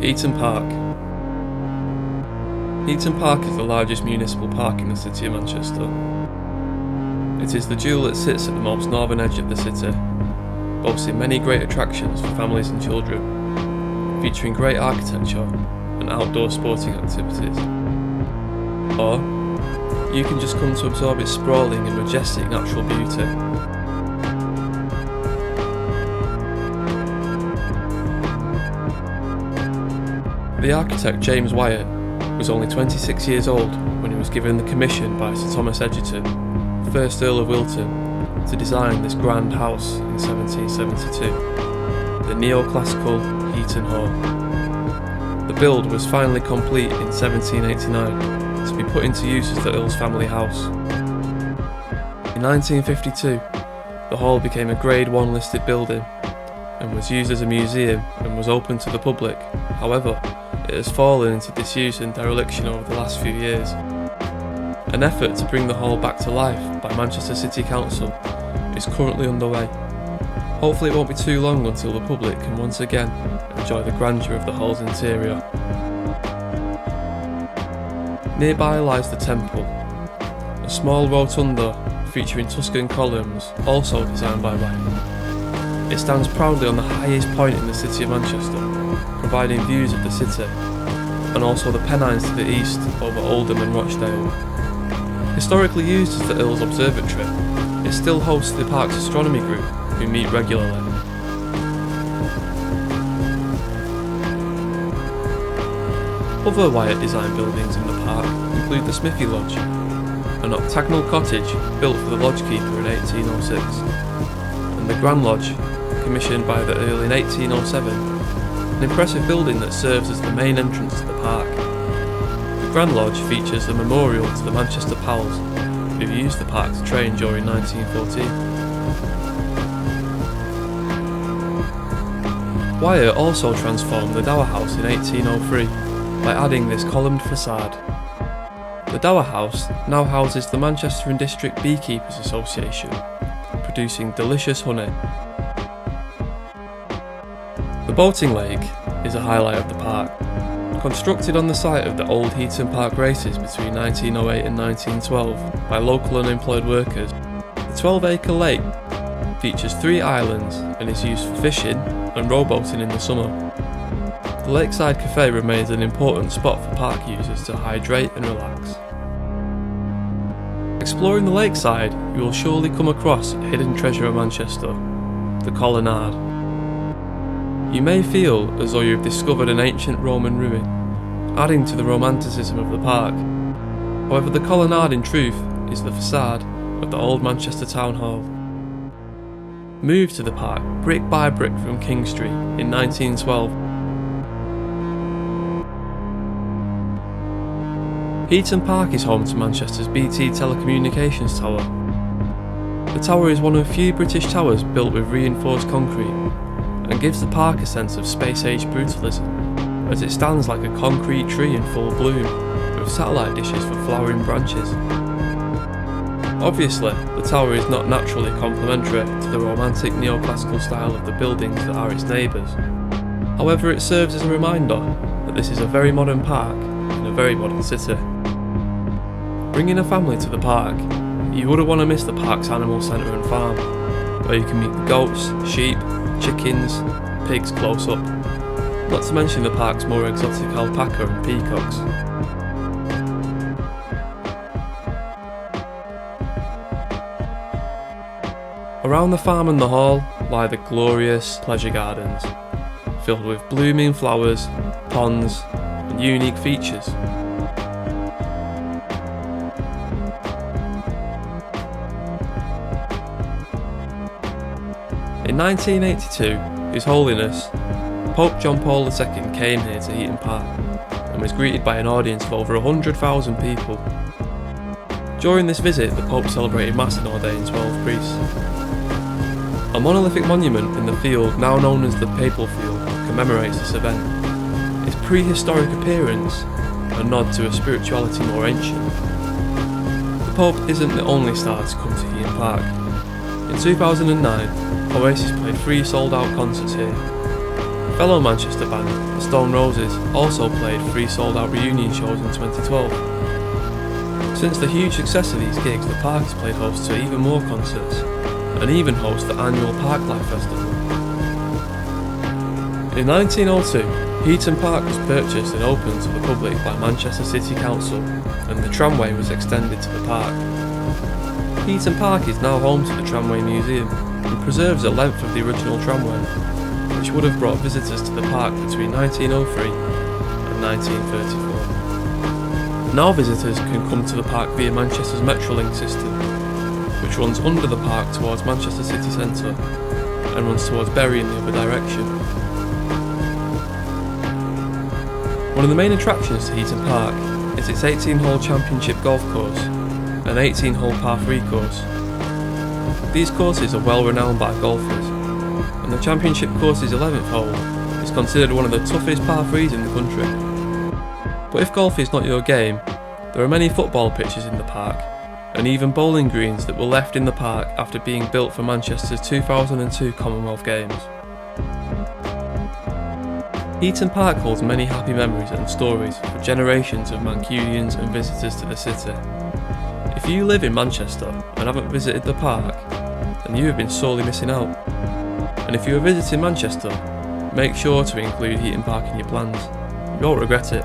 Heaton Park. Heaton Park is the largest municipal park in the city of Manchester. It is the jewel that sits at the most northern edge of the city, boasting many great attractions for families and children, featuring great architecture and outdoor sporting activities. Or, you can just come to absorb its sprawling and majestic natural beauty. The architect James Wyatt was only 26 years old when he was given the commission by Sir Thomas Egerton, 1st Earl of Wilton, to design this grand house in 1772, the neoclassical Heaton Hall. The build was finally complete in 1789 to be put into use as the Earl's family house. In 1952, the hall became a Grade 1 listed building and was used as a museum and was open to the public. However, it has fallen into disuse and dereliction over the last few years. An effort to bring the hall back to life by Manchester City Council is currently underway. Hopefully it won't be too long until the public can once again enjoy the grandeur of the hall's interior. Nearby lies the Temple, a small rotunda featuring Tuscan columns, also designed by Wyatt. It stands proudly on the highest point in the city of Manchester, providing views of the city, and also the Pennines to the east over Oldham and Rochdale. Historically used as the Earl's Observatory, it still hosts the park's astronomy group, who meet regularly. Other Wyatt-designed buildings in the park include the Smithy Lodge, an octagonal cottage built for the lodgekeeper in 1806, and the Grand Lodge, commissioned by the Earl in 1807, an impressive building that serves as the main entrance to the park. The Grand Lodge features a memorial to the Manchester Pals, who used the park to train during 1914. Wyatt also transformed the Dower House in 1803 by adding this columned facade. The Dower House now houses the Manchester and District Beekeepers Association, producing delicious honey. The boating lake is a highlight of the park. Constructed on the site of the old Heaton Park races between 1908 and 1912 by local unemployed workers, the 12-acre lake features 3 islands and is used for fishing and rowboating in the summer. The Lakeside Cafe remains an important spot for park users to hydrate and relax. Exploring the lakeside, you will surely come across a hidden treasure of Manchester, the Colonnade. You may feel as though you have discovered an ancient Roman ruin, adding to the romanticism of the park. However, the Colonnade in truth is the facade of the old Manchester Town Hall. Moved to the park brick by brick from King Street in 1912. Heaton Park is home to Manchester's BT Telecommunications Tower. The tower is one of few British towers built with reinforced concrete, and gives the park a sense of space-age brutalism, as it stands like a concrete tree in full bloom, with satellite dishes for flowering branches. Obviously, the tower is not naturally complementary to the romantic neoclassical style of the buildings that are its neighbours. However, it serves as a reminder that this is a very modern park in a very modern city. Bringing a family to the park, you wouldn't want to miss the park's animal centre and farm, where you can meet the goats, sheep, chickens, pigs close up, not to mention the park's more exotic alpaca and peacocks. Around the farm and the hall lie the glorious pleasure gardens, filled with blooming flowers, ponds and unique features. In 1982, His Holiness, Pope John Paul II came here to Heaton Park and was greeted by an audience of over 100,000 people. During this visit, the Pope celebrated Mass and ordained 12 priests. A monolithic monument in the field, now known as the Papal Field, commemorates this event. Its prehistoric appearance, a nod to a spirituality more ancient. The Pope isn't the only star to come to Heaton Park. In 2009, Oasis played 3 sold-out concerts here. Fellow Manchester band, the Stone Roses, also played 3 sold-out reunion shows in 2012. Since the huge success of these gigs, the park has played host to even more concerts, and even hosts the annual Parklife Festival. In 1902, Heaton Park was purchased and opened to the public by Manchester City Council, and the tramway was extended to the park. Heaton Park is now home to the Tramway Museum and preserves the length of the original tramway, which would have brought visitors to the park between 1903 and 1934. Now visitors can come to the park via Manchester's Metrolink system, which runs under the park towards Manchester City Centre and runs towards Bury in the other direction. One of the main attractions to Heaton Park is its 18-hole championship golf course and 18-hole par 3 course. These courses are well renowned by golfers, and the championship course's 11th hole is considered one of the toughest par 3s in the country. But if golf is not your game, there are many football pitches in the park, and even bowling greens that were left in the park after being built for Manchester's 2002 Commonwealth Games. Heaton Park holds many happy memories and stories for generations of Mancunians and visitors to the city. If you live in Manchester and haven't visited the park, then you have been sorely missing out. And if you are visiting Manchester, make sure to include Heaton Park in your plans. You won't regret it.